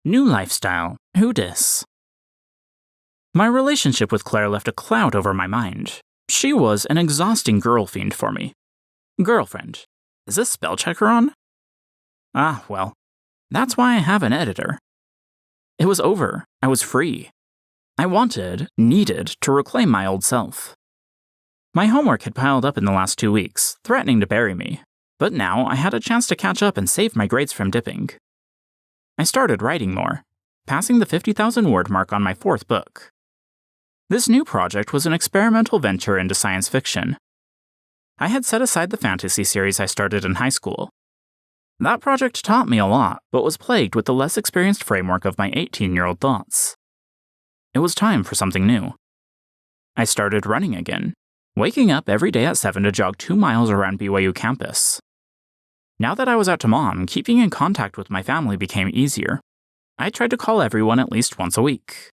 New lifestyle, who dis? My relationship with Claire left a cloud over my mind. She was an exhausting girl fiend for me. Girlfriend. Is this spell checker on? Ah, well, that's why I have an editor. It was over. I was free. I needed to reclaim my old self. My homework had piled up in the last 2 weeks, threatening to bury me, but now I had a chance to catch up and save my grades from dipping. I started writing more, passing the 50,000-word mark on my 4th book. This new project was an experimental venture into science fiction. I had set aside the fantasy series I started in high school. That project taught me a lot, but was plagued with the less experienced framework of my 18-year-old thoughts. It was time for something new. I started running again, waking up every day at 7 to jog 2 miles around BYU campus. Now that I was out to Mom, keeping in contact with my family became easier. I tried to call everyone at least once a week.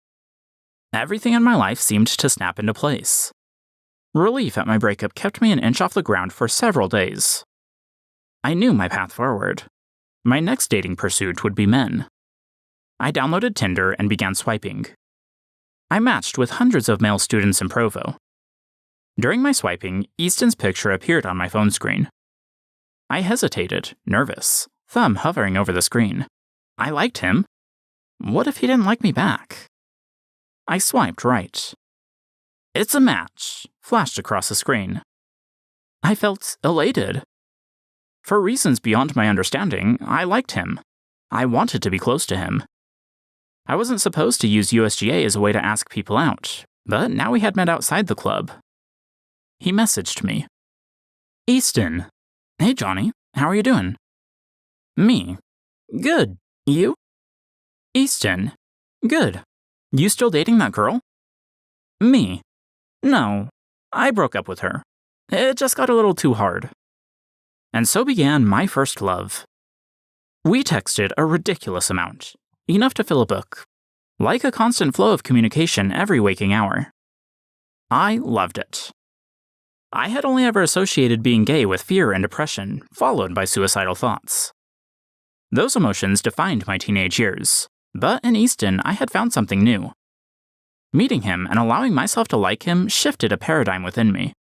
Everything in my life seemed to snap into place. Relief at my breakup kept me an inch off the ground for several days. I knew my path forward. My next dating pursuit would be men. I downloaded Tinder and began swiping. I matched with hundreds of male students in Provo. During my swiping, Easton's picture appeared on my phone screen. I hesitated, nervous, thumb hovering over the screen. I liked him. What if he didn't like me back? I swiped right. It's a match, flashed across the screen. I felt elated. For reasons beyond my understanding, I liked him. I wanted to be close to him. I wasn't supposed to use USGA as a way to ask people out, but now we had met outside the club. He messaged me. Easton. Hey, Johnny. How are you doing? Me. Good. You? Easton. Good. You still dating that girl? Me. No. I broke up with her. It just got a little too hard. And so began my first love. We texted a ridiculous amount, enough to fill a book, like a constant flow of communication every waking hour. I loved it. I had only ever associated being gay with fear and depression, followed by suicidal thoughts. Those emotions defined my teenage years, but in Easton I had found something new. Meeting him and allowing myself to like him shifted a paradigm within me.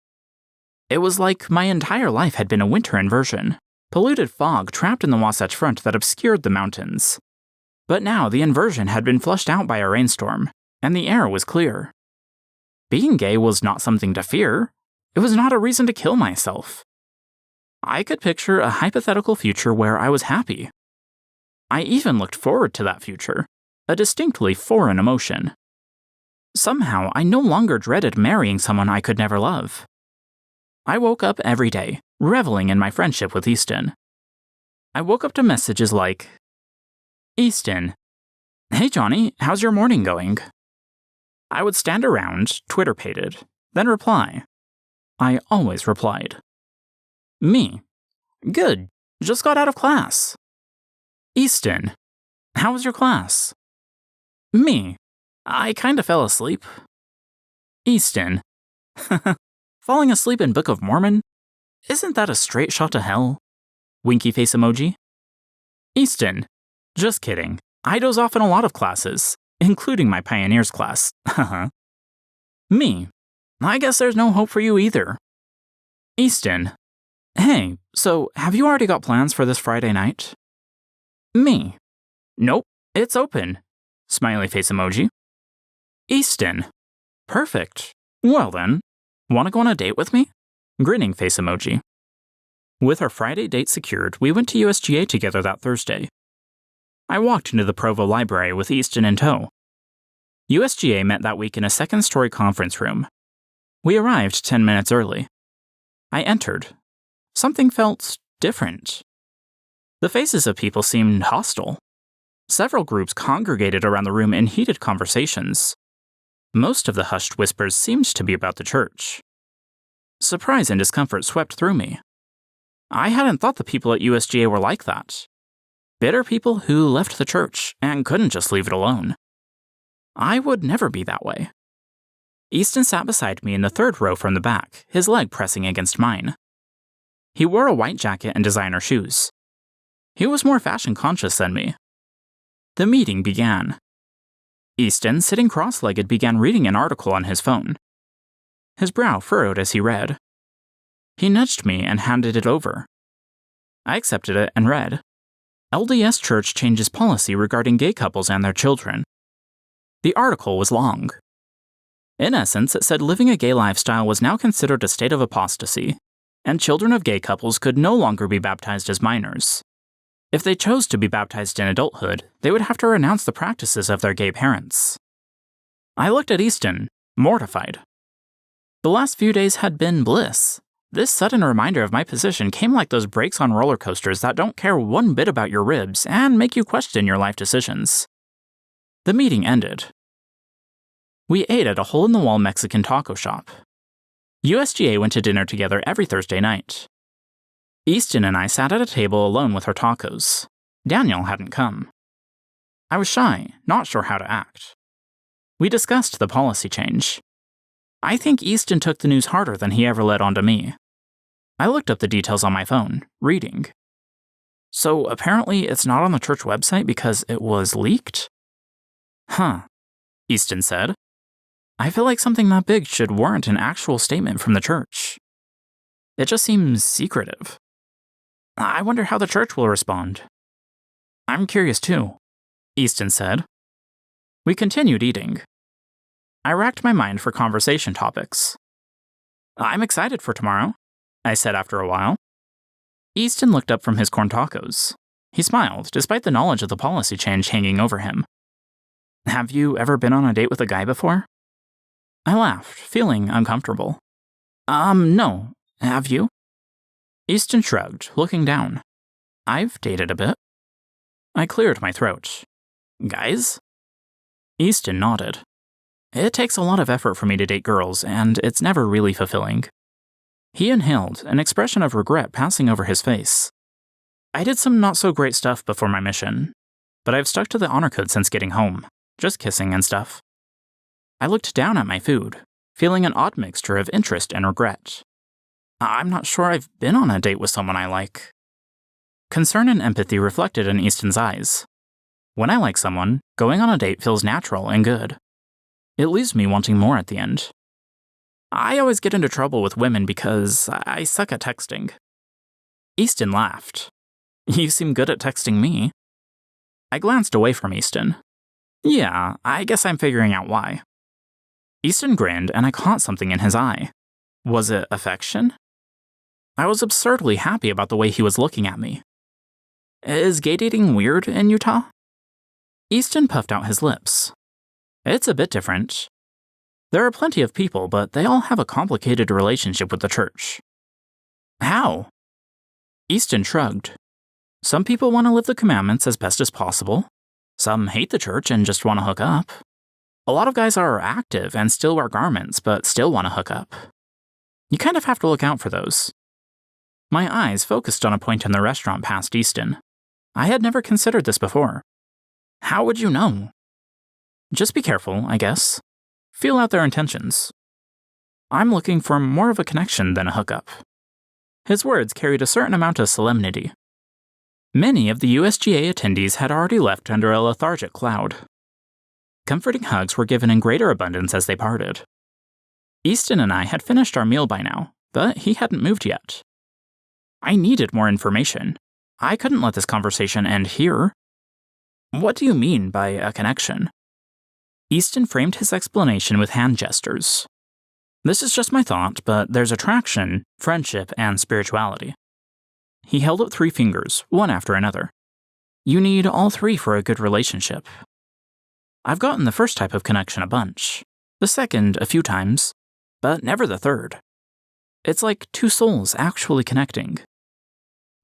It was like my entire life had been a winter inversion, polluted fog trapped in the Wasatch Front that obscured the mountains. But now the inversion had been flushed out by a rainstorm, and the air was clear. Being gay was not something to fear. It was not a reason to kill myself. I could picture a hypothetical future where I was happy. I even looked forward to that future, a distinctly foreign emotion. Somehow, I no longer dreaded marrying someone I could never love. I woke up every day, reveling in my friendship with Easton. I woke up to messages like, Easton. Hey Johnny, how's your morning going? I would stand around, Twitter-pated, then reply. I always replied. Me. Good. Just got out of class. Easton. How was your class? Me. I kinda fell asleep. Easton. Falling asleep in Book of Mormon? Isn't that a straight shot to hell? Winky face emoji. Easton. Just kidding. I doze off in a lot of classes, including my Pioneers class. Haha. Me. I guess there's no hope for you either. Easton. Hey, so have you already got plans for this Friday night? Me. Nope, it's open. Smiley face emoji. Easton. Perfect. Well then, wanna go on a date with me? Grinning face emoji. With our Friday date secured, we went to USGA together that Thursday. I walked into the Provo library with Easton in tow. USGA met that week in a second-story conference room. We arrived 10 minutes early. I entered. Something felt different. The faces of people seemed hostile. Several groups congregated around the room in heated conversations. Most of the hushed whispers seemed to be about the church. Surprise and discomfort swept through me. I hadn't thought the people at USGA were like that. Bitter people who left the church and couldn't just leave it alone. I would never be that way. Easton sat beside me in the 3rd row from the back, his leg pressing against mine. He wore a white jacket and designer shoes. He was more fashion conscious than me. The meeting began. Easton, sitting cross-legged, began reading an article on his phone. His brow furrowed as he read. He nudged me and handed it over. I accepted it and read, LDS Church changes policy regarding gay couples and their children. The article was long. In essence, it said living a gay lifestyle was now considered a state of apostasy, and children of gay couples could no longer be baptized as minors. If they chose to be baptized in adulthood, they would have to renounce the practices of their gay parents. I looked at Easton, mortified. The last few days had been bliss. This sudden reminder of my position came like those brakes on roller coasters that don't care one bit about your ribs and make you question your life decisions. The meeting ended. We ate at a hole-in-the-wall Mexican taco shop. USGA went to dinner together every Thursday night. Easton and I sat at a table alone with our tacos. Daniel hadn't come. I was shy, not sure how to act. We discussed the policy change. I think Easton took the news harder than he ever let on to me. I looked up the details on my phone, reading. So apparently it's not on the church website because it was leaked? Huh, Easton said. I feel like something that big should warrant an actual statement from the church. It just seems secretive. I wonder how the church will respond. I'm curious too, Easton said. We continued eating. I racked my mind for conversation topics. I'm excited for tomorrow, I said after a while. Easton looked up from his corn tacos. He smiled, despite the knowledge of the policy change hanging over him. Have you ever been on a date with a guy before? I laughed, feeling uncomfortable. No. Have you? Easton shrugged, looking down. I've dated a bit. I cleared my throat. Guys? Easton nodded. It takes a lot of effort for me to date girls, and it's never really fulfilling. He inhaled, an expression of regret passing over his face. I did some not-so-great stuff before my mission, but I've stuck to the honor code since getting home, just kissing and stuff. I looked down at my food, feeling an odd mixture of interest and regret. I'm not sure I've been on a date with someone I like. Concern and empathy reflected in Easton's eyes. When I like someone, going on a date feels natural and good. It leaves me wanting more at the end. I always get into trouble with women because I suck at texting. Easton laughed. You seem good at texting me. I glanced away from Easton. Yeah, I guess I'm figuring out why. Easton grinned, and I caught something in his eye. Was it affection? I was absurdly happy about the way he was looking at me. Is gay dating weird in Utah? Easton puffed out his lips. It's a bit different. There are plenty of people, but they all have a complicated relationship with the church. How? Easton shrugged. Some people want to live the commandments as best as possible. Some hate the church and just want to hook up. A lot of guys are active and still wear garments, but still want to hook up. You kind of have to look out for those. My eyes focused on a point in the restaurant past Easton. I had never considered this before. How would you know? Just be careful, I guess. Feel out their intentions. I'm looking for more of a connection than a hookup. His words carried a certain amount of solemnity. Many of the USGA attendees had already left under a lethargic cloud. Comforting hugs were given in greater abundance as they parted. Easton and I had finished our meal by now, but he hadn't moved yet. I needed more information. I couldn't let this conversation end here. What do you mean by a connection? Easton framed his explanation with hand gestures. This is just my thought, but there's attraction, friendship, and spirituality. He held up 3 fingers, one after another. You need all 3 for a good relationship. I've gotten the first type of connection a bunch, the second a few times, but never the third. It's like 2 souls actually connecting.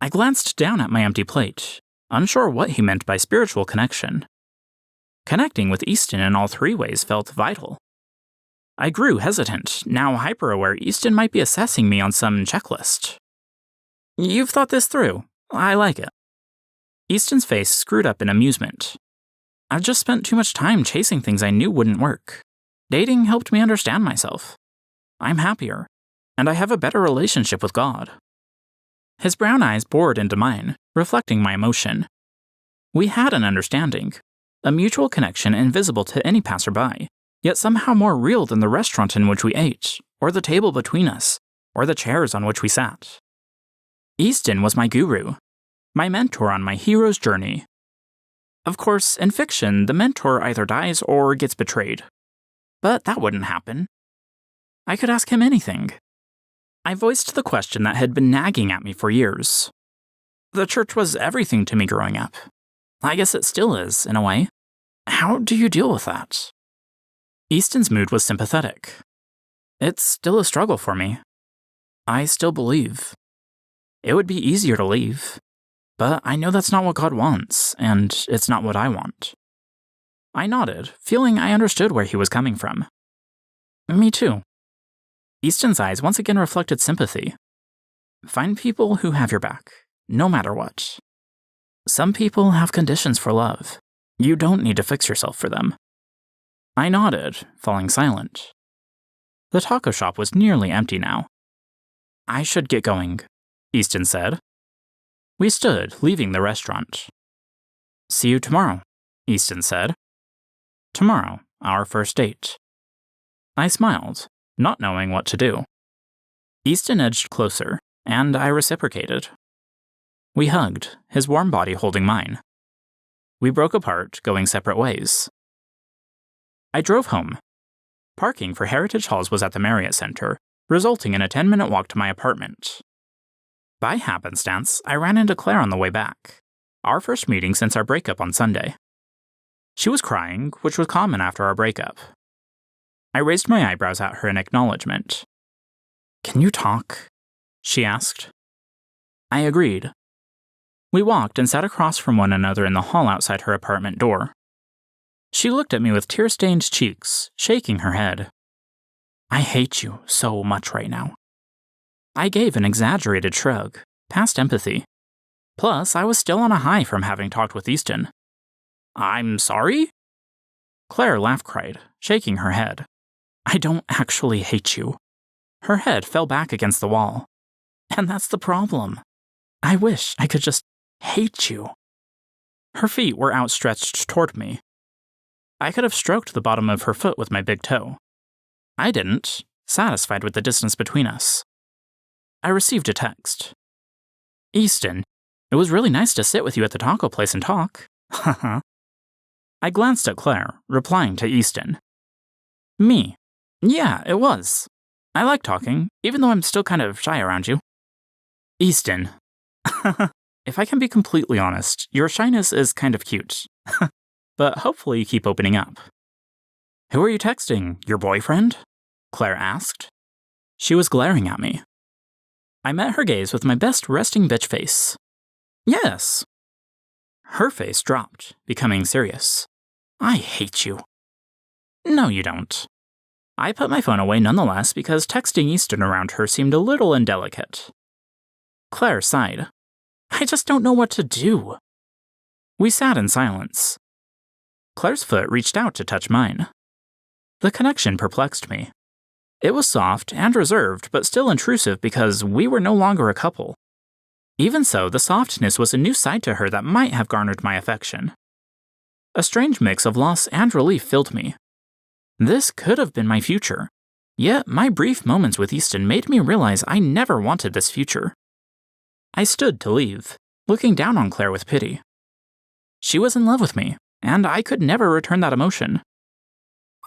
I glanced down at my empty plate, unsure what he meant by spiritual connection. Connecting with Easton in all 3 ways felt vital. I grew hesitant, now hyper-aware Easton might be assessing me on some checklist. You've thought this through. I like it. Easton's face screwed up in amusement. I've just spent too much time chasing things I knew wouldn't work. Dating helped me understand myself. I'm happier, and I have a better relationship with God. His brown eyes bored into mine, reflecting my emotion. We had an understanding, a mutual connection invisible to any passerby, yet somehow more real than the restaurant in which we ate, or the table between us, or the chairs on which we sat. Easton was my guru, my mentor on my hero's journey. Of course, in fiction, the mentor either dies or gets betrayed. But that wouldn't happen. I could ask him anything. I voiced the question that had been nagging at me for years. The church was everything to me growing up. I guess it still is, in a way. How do you deal with that? Easton's mood was sympathetic. It's still a struggle for me. I still believe. It would be easier to leave. But I know that's not what God wants, and it's not what I want. I nodded, feeling I understood where he was coming from. Me too. Easton's eyes once again reflected sympathy. Find people who have your back, no matter what. Some people have conditions for love. You don't need to fix yourself for them. I nodded, falling silent. The taco shop was nearly empty now. I should get going, Easton said. We stood, leaving the restaurant. See you tomorrow, Easton said. Tomorrow, our first date. I smiled, not knowing what to do. Easton edged closer, and I reciprocated. We hugged, his warm body holding mine. We broke apart, going separate ways. I drove home. Parking for Heritage Halls was at the Marriott Center, resulting in a 10-minute walk to my apartment. By happenstance, I ran into Claire on the way back, our first meeting since our breakup on Sunday. She was crying, which was common after our breakup. I raised my eyebrows at her in acknowledgement. Can you talk? She asked. I agreed. We walked and sat across from one another in the hall outside her apartment door. She looked at me with tear-stained cheeks, shaking her head. I hate you so much right now. I gave an exaggerated shrug, past empathy. Plus, I was still on a high from having talked with Easton. I'm sorry? Claire laugh-cried, shaking her head. I don't actually hate you. Her head fell back against the wall. And that's the problem. I wish I could just hate you. Her feet were outstretched toward me. I could have stroked the bottom of her foot with my big toe. I didn't, satisfied with the distance between us. I received a text. Easton, it was really nice to sit with you at the taco place and talk. Haha. I glanced at Claire, replying to Easton. Me. Yeah, it was. I like talking, even though I'm still kind of shy around you. Easton. If I can be completely honest, your shyness is kind of cute. But hopefully you keep opening up. Who are you texting? Your boyfriend? Claire asked. She was glaring at me. I met her gaze with my best resting bitch face. Yes. Her face dropped, becoming serious. I hate you. No, you don't. I put my phone away nonetheless because texting Easton around her seemed a little indelicate. Claire sighed. I just don't know what to do. We sat in silence. Claire's foot reached out to touch mine. The connection perplexed me. It was soft and reserved, but still intrusive because we were no longer a couple. Even so, the softness was a new side to her that might have garnered my affection. A strange mix of loss and relief filled me. This could have been my future. Yet my brief moments with Easton made me realize I never wanted this future. I stood to leave, looking down on Claire with pity. She was in love with me, and I could never return that emotion.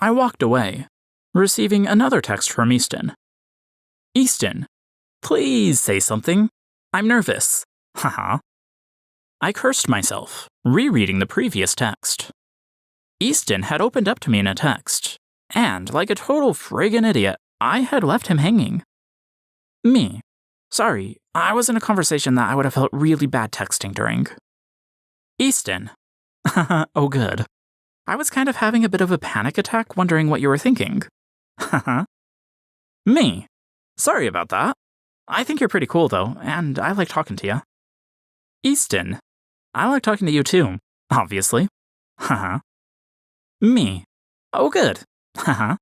I walked away, receiving another text from Easton. Easton, please say something. I'm nervous. Haha. I cursed myself, rereading the previous text. Easton had opened up to me in a text, and like a total friggin' idiot, I had left him hanging. Me. Sorry, I was in a conversation that I would have felt really bad texting during. Easton. Oh good. I was kind of having a bit of a panic attack wondering what you were thinking. Haha. Me. Sorry about that. I think you're pretty cool though, and I like talking to you. Easton. I like talking to you too, obviously. Haha. Me. Oh good. Haha.